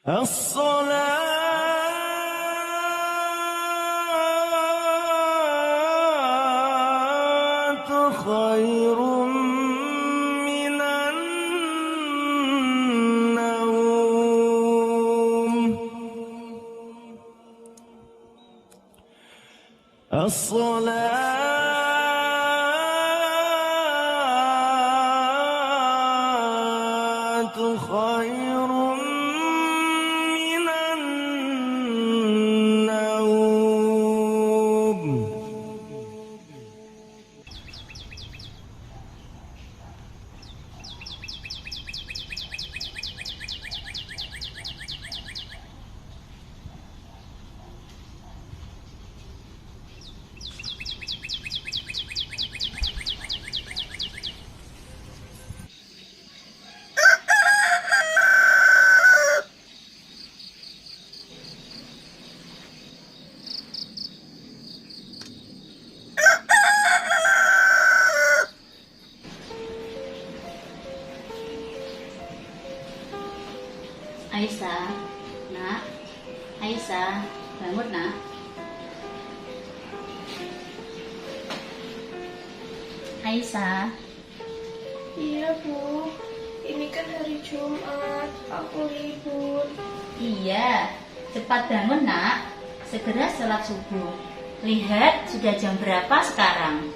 الصلاة خير من النوم. الصلاة خير من النوم. Aisyah, nak. Aisyah, bangun nak. Aisyah. Iya Bu, ini kan hari Jumat, aku libur. Iya, cepat bangun nak. Segera sholat subuh. Lihat sudah jam berapa sekarang.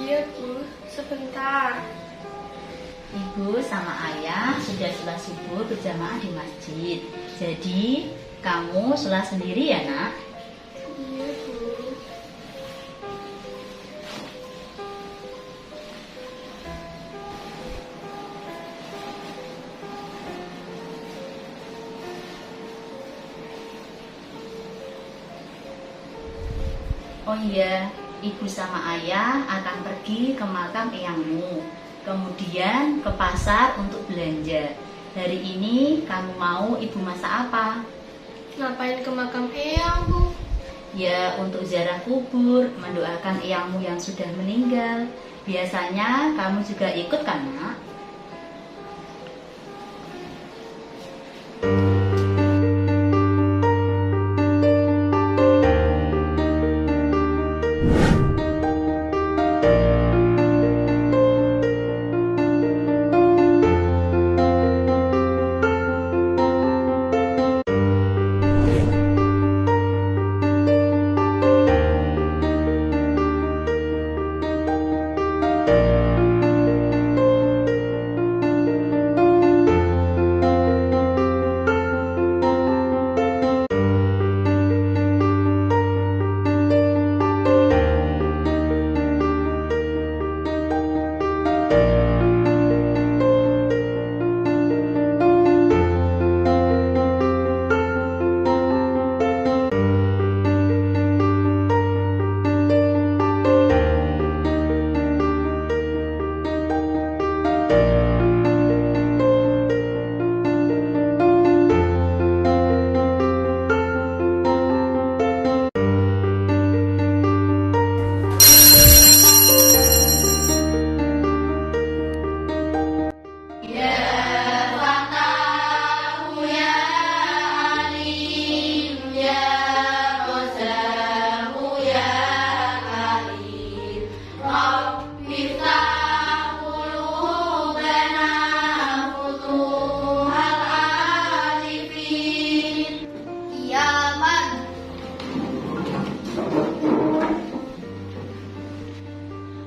Iya Bu, sebentar. Ibu sama ayah sudah sholat subuh berjamaah di masjid. Jadi kamu sholat sendiri ya nak? Iya Bu. Oh iya, ibu sama ayah akan pergi ke makam eyangmu, kemudian ke pasar untuk belanja. Hari ini kamu mau ibu masak apa? Ngapain ke makam eyang Bu? Ya, untuk ziarah kubur, mendoakan eyangmu yang sudah meninggal. Biasanya kamu juga ikut kan, nak?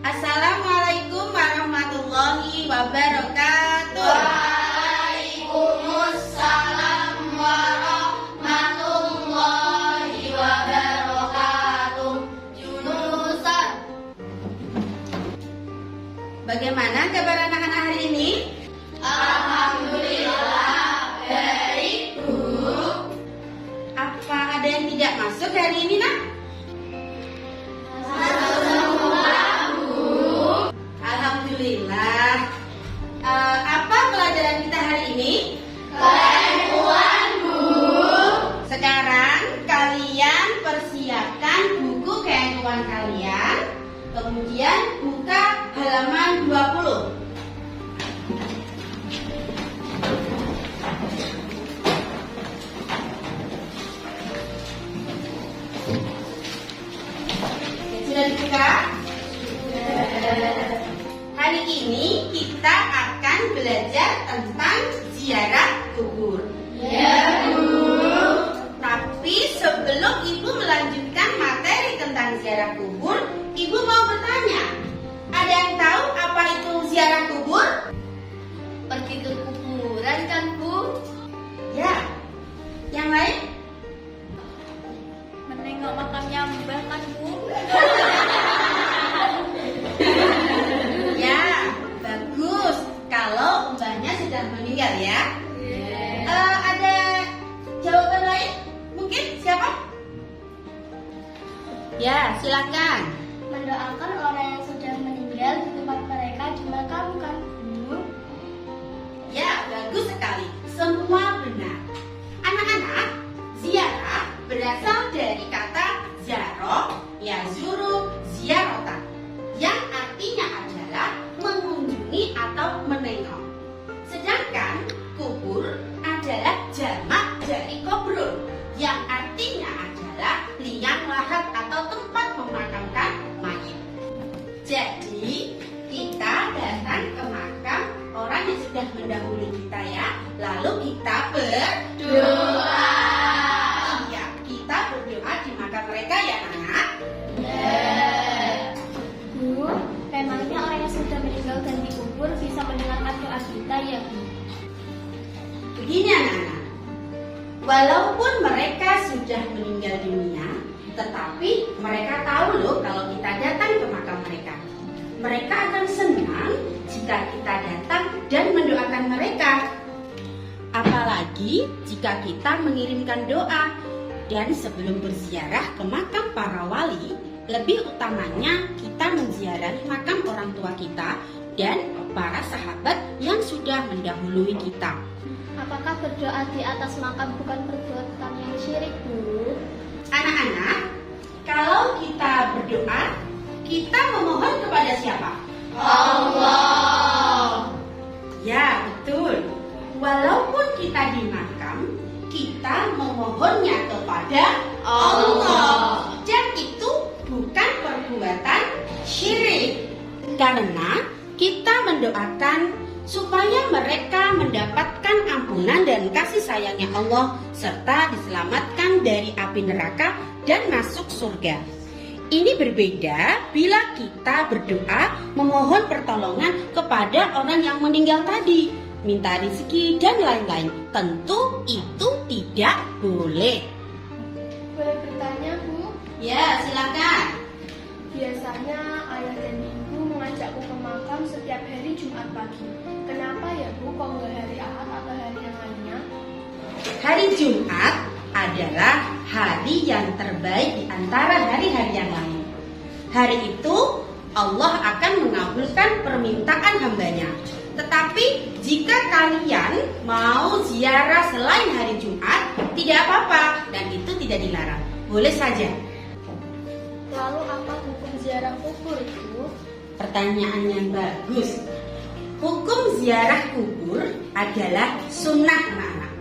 Assalamualaikum warahmatullahi wabarakatuh. Waalaikumsalam warahmatullahi wabarakatuh. Jurusan. Bagaimana kabar anak-anak hari ini? Alhamdulillah baik Bu. Apa ada yang tidak masuk hari ini, nak? Alhamdulillah. Apa pelajaran kita hari ini? Keilmuan Bu. Sekarang kalian persiapkan buku keilmuan kalian, kemudian buka halaman 20. Sudah dibuka? Hari ini kita akan belajar tentang ziarah kubur. Ya, Bu. Tapi sebelum Ibu melanjutkan materi tentang ziarah kubur, Ibu mau bertanya, ada yang tahu apa itu ziarah kubur? Pergi ke kuburan kan, Bu? Ya. Yang lain? Menengok makamnya Mbah kan, Bu? Ya, bagus. Kalau mbahnya sudah meninggal ya. Ada jawaban lain? Mungkin siapa? Ya, silakan. Mendoakan orang yang sudah meninggal di tempat mereka dimakamkan, Bu. Ya, bagus sekali. Semua benar. Anak-anak, ziarah berasal dari kata ziarah, yazuru, ziaratan, yang artinya adalah mengunjungi atau menengok. Sedangkan kubur adalah jamak dari kobrun, yang artinya adalah liang lahat atau tempat memakamkan mayit. Jadi, kita datang ke makam orang yang sudah mendahului kita ya. Lalu kita berdoa. Iya, kita berdoa di makam mereka ya, anak. Bu, memangnya orang yang sudah meninggal dan dikubur bisa mendengarkan doa kita ya, Bu? Begini anak-anak, walaupun mereka sudah meninggal dunia, tetapi mereka tahu loh kalau kita datang ke makam mereka. Mereka akan senang jika kita datang dan mendoakan mereka. Apalagi jika kita mengirimkan doa. Dan sebelum berziarah ke makam para wali, lebih utamanya kita menziarahi makam orang tua kita dan para sahabat yang sudah mendahului kita. Apakah berdoa di atas makam bukan perbuatan yang syirik, Bu? Anak-anak, kalau kita berdoa, kita memohon kepada siapa? Allah. Ya, betul. Walaupun kita di makam, kita memohonnya kepada Allah. Dan itu bukan perbuatan syirik. Karena kita mendoakan supaya mereka mendapatkan ampunan dan kasih sayangnya Allah serta diselamatkan dari api neraka dan masuk surga. Ini berbeda bila kita berdoa memohon pertolongan kepada orang yang meninggal tadi, minta rezeki dan lain-lain. Tentu itu tidak boleh. Boleh bertanya, Bu? Ya, silakan. Biasanya ayah dan ibu mengajakku ke makam setiap hari Jumat pagi. Kenapa ya, Bu? Kok nggak hari Ahad atau hari yang lainnya? Hari Jumat adalah hari yang terbaik di antara hari-hari yang lain. Hari itu Allah akan mengabulkan permintaan hambanya. Tetapi jika kalian mau ziarah selain hari Jumat, tidak apa-apa dan itu tidak dilarang. Boleh saja. Lalu apa hukum ziarah kubur itu? Pertanyaan yang bagus. Hukum ziarah kubur adalah sunnah, anak-anak.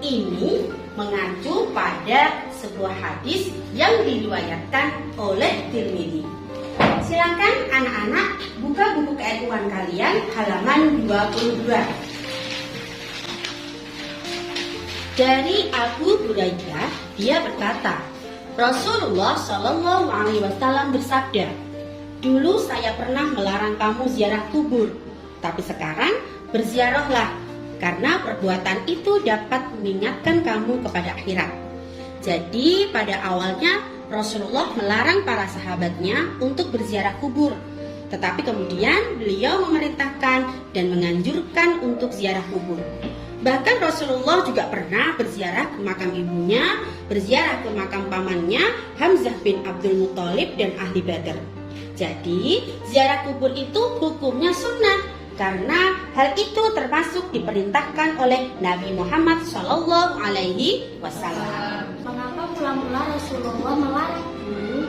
Ini mengacu pada sebuah hadis yang diriwayatkan oleh Tirmidzi. Silakan anak-anak buka buku keilmuan kalian halaman 22. Dari Abu Hurairah, dia berkata, Rasulullah Shallallahu Alaihi Wasallam bersabda, dulu saya pernah melarang kamu ziarah kubur, tapi sekarang berziarahlah, karena perbuatan itu dapat mengingatkan kamu kepada akhirat. Jadi pada awalnya Rasulullah melarang para sahabatnya untuk berziarah kubur, tetapi kemudian beliau memerintahkan dan menganjurkan untuk ziarah kubur. Bahkan Rasulullah juga pernah berziarah ke makam ibunya, berziarah ke makam pamannya Hamzah bin Abdul Muthalib dan ahli Badar. Jadi ziarah kubur itu hukumnya sunnah, karena hal itu termasuk diperintahkan oleh Nabi Muhammad Shallallahu Alaihi Wasallam. Mengapa mula-mula Rasulullah melarang, Bu?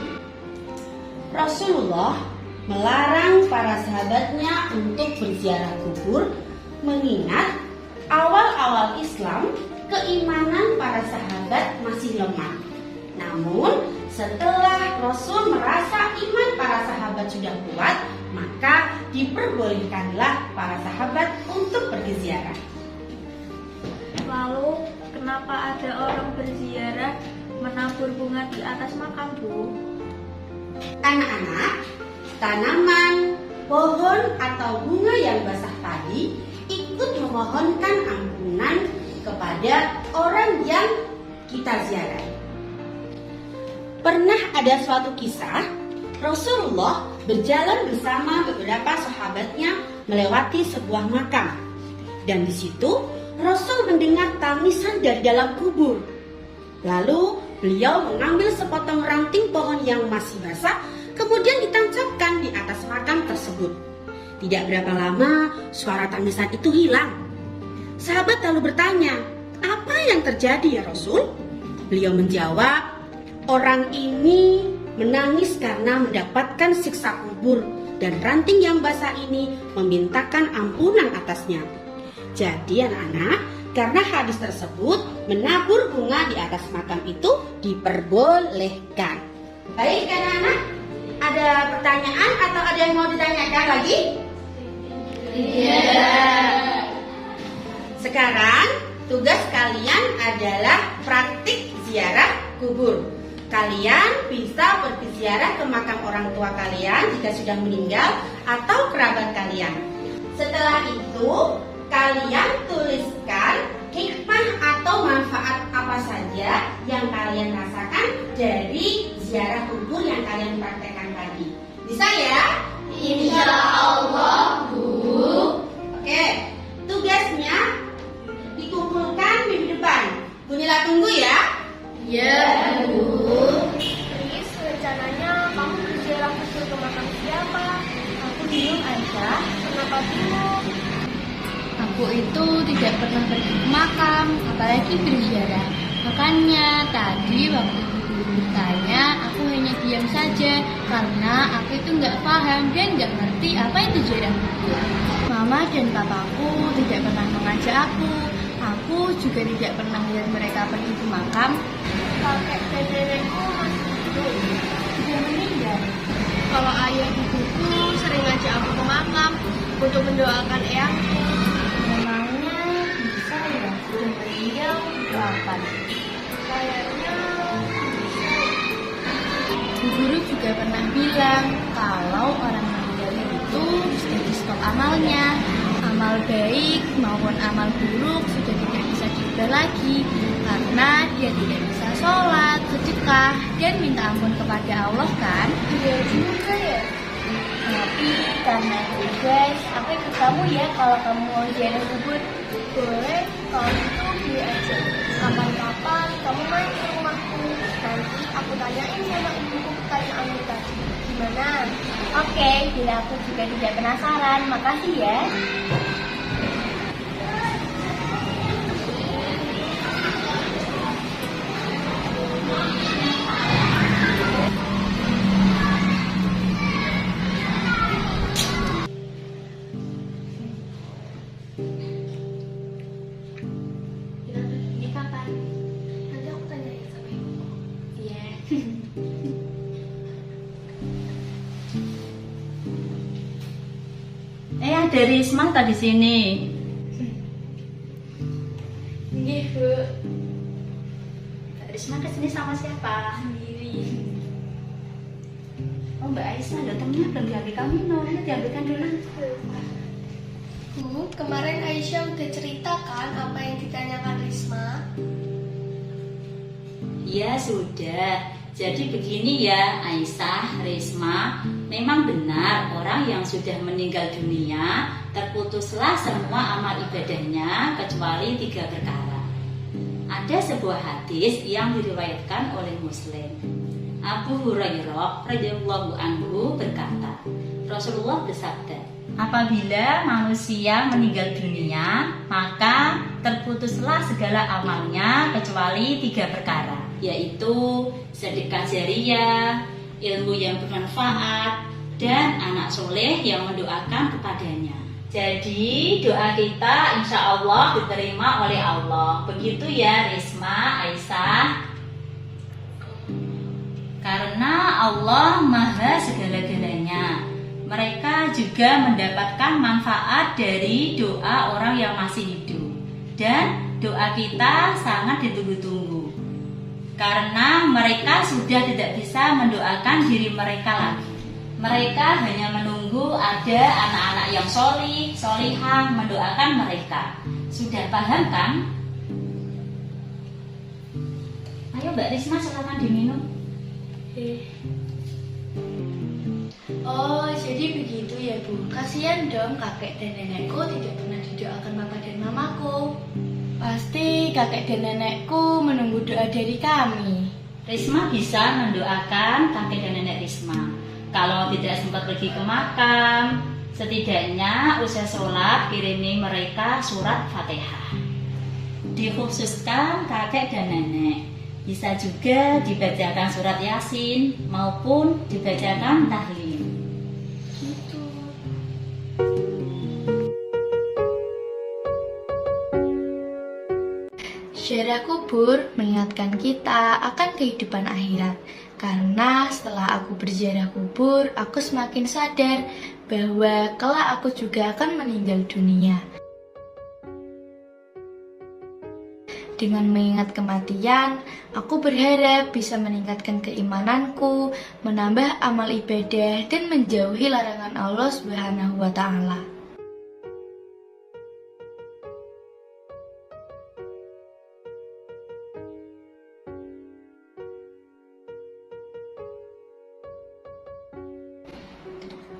Rasulullah melarang para sahabatnya untuk berziarah kubur, mengingat awal-awal Islam keimanan para sahabat masih lemah. Namun setelah Rasul merasa iman para sahabat sudah kuat, maka diperbolehkanlah para sahabat untuk pergi ziarah. Lalu, kenapa ada orang berziarah menabur bunga di atas makam, Bu? Anak-anak, tanaman, pohon atau bunga yang basah tadi ikut memohonkan ampunan kepada orang yang kita ziarah. Pernah ada suatu kisah, Rasulullah berjalan bersama beberapa sahabatnya melewati sebuah makam. Dan di situ Rasul mendengar tangisan dari dalam kubur. Lalu beliau mengambil sepotong ranting pohon yang masih basah, kemudian ditancapkan di atas makam tersebut. Tidak berapa lama, suara tangisan itu hilang. Sahabat lalu bertanya, "Apa yang terjadi ya Rasul?" Beliau menjawab, "Orang ini menangis karena mendapatkan siksa kubur dan ranting yang basah ini memintakan ampunan atasnya." Jadi anak-anak, karena hadis tersebut menabur bunga di atas makam itu diperbolehkan. Baik anak-anak, ada pertanyaan atau ada yang mau ditanyakan lagi? Iya. Sekarang tugas kalian adalah praktik ziarah kubur. Kalian bisa pergi ziarah ke makam orang tua kalian jika sudah meninggal atau kerabat kalian. Setelah itu, kalian tuliskan hikmah atau manfaat apa saja yang kalian rasakan dari ziarah kubur yang kalian praktekkan tadi. Bisa ya? Insya Allah, Bu. Oke, tugasnya dikumpulkan minggu depan. Bunyilah tunggu ya. Ya, Bu. Riz, rencananya kamu berziarah kubur ke makam siapa? Aku bingung, Aisyah. Kenapa bingung? Aku itu tidak pernah pergi ke makam, apalagi berziarah. Makanya tadi waktu ibu bertanya, aku hanya diam saja karena aku itu nggak paham dan nggak ngerti apa itu ziarah kubur. Mama dan papaku tidak pernah mengajak aku. Aku juga tidak pernah lihat mereka pergi ke makam. Kakek dan nenekku masih hidup. Sudah meninggal. Kalau ayah ibuku sering ngajak aku ke makam untuk mendoakan eyangku. Memangnya bisa ya sudah meninggal doakan. Kayaknya Bu guru juga pernah bilang kalau orang meninggal itu sudah di stop amalnya. Amal baik maupun amal buruk sudah tidak bisa diubah lagi karena dia tidak bisa sholat, sedekah, dan minta ampun kepada Allah kan? iya juga ya. Tapi karena itu guys, aku ikut kamu ya kalau kamu mau ziarah kubur. Boleh, kalau gitu gue aja. Kapan-kapan kamu main ke rumahku. Nanti aku tanyain sama ibuku pertanyaanmu tadi. Gimana? Oke, bila aku juga tidak penasaran, makasih ya. Ini kapan? Nanti aku tanyain sama ibuku. Iya. Ada Risma tadi sini. Iya, Bu. Risma kesini sama siapa? Sendiri. Oh, Mbak Aisyah, datangnya belum diambilkan minum. Ini diambilkan dulu. Bu, kemarin Aisyah udah cerita kan apa yang ditanyakan Risma? Ya sudah. Jadi begini ya Aisyah, Risma, memang benar orang yang sudah meninggal dunia terputuslah semua amal ibadahnya kecuali 3 perkara. Ada sebuah hadis yang diriwayatkan oleh Muslim. Abu Hurairah radhiyallahu anhu berkata, Rasulullah bersabda, apabila manusia meninggal dunia, maka terputuslah segala amalnya kecuali 3 perkara, yaitu sedekah jariyah, ilmu yang bermanfaat, dan anak soleh yang mendoakan kepadanya. Jadi doa kita insya Allah diterima oleh Allah. Begitu ya Risma, Aisyah. Karena Allah maha segala-galanya. Mereka juga mendapatkan manfaat dari doa orang yang masih hidup. Dan doa kita sangat ditunggu-tunggu. Karena mereka sudah tidak bisa mendoakan diri mereka lagi. Mereka hanya menunggu ada anak-anak yang solih, solihah mendoakan mereka. Sudah paham kan? Ayo Mbak Risma, silakan diminum. Oh, jadi begitu ya Bu. Kasihan dong kakek dan nenekku tidak pernah didoakan papa dan mamaku. Pasti kakek dan nenekku menunggu doa dari kami. Risma bisa mendoakan kakek dan nenek Risma. Kalau tidak sempat pergi ke makam, setidaknya usai sholat kirimi mereka surat Fatihah. Dikhususkan kakek dan nenek. Bisa juga dibacakan surat Yasin maupun dibacakan tahlil. Gitu. Ziarah kubur mengingatkan kita akan kehidupan akhirat. Karena setelah aku berziarah kubur, aku semakin sadar bahwa kelak aku juga akan meninggal dunia. Dengan mengingat kematian, aku berharap bisa meningkatkan keimananku, menambah amal ibadah, dan menjauhi larangan Allah Subhanahu wa Ta'ala.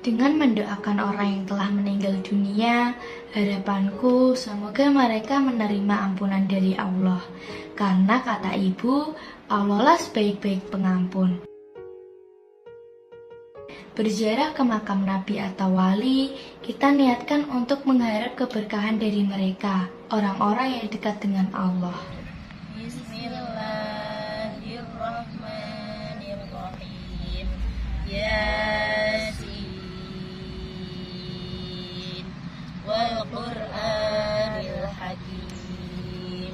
Dengan mendoakan orang yang telah meninggal dunia, harapanku semoga mereka menerima ampunan dari Allah. Karena kata ibu, Allah lah sebaik-baik pengampun. Berziarah ke makam nabi atau wali, kita niatkan untuk mengharap keberkahan dari mereka, orang-orang yang dekat dengan Allah. Bismillahirrahmanirrahim. Wal Qur'anil Hakim,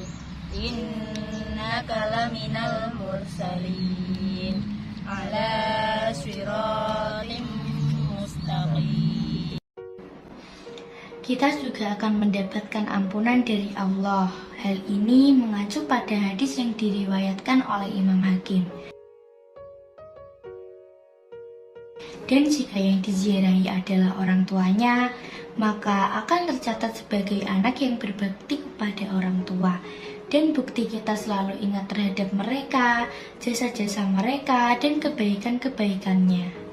innaka laminal mursalin ala siratim mustaqim. Kita juga akan mendapatkan ampunan dari Allah. Hal ini mengacu pada hadis yang diriwayatkan oleh Imam Hakim. Dan jika yang diziarahi adalah orang tuanya, maka akan tercatat sebagai anak yang berbakti kepada orang tua. Dan bukti kita selalu ingat terhadap mereka, jasa-jasa mereka, dan kebaikan-kebaikannya.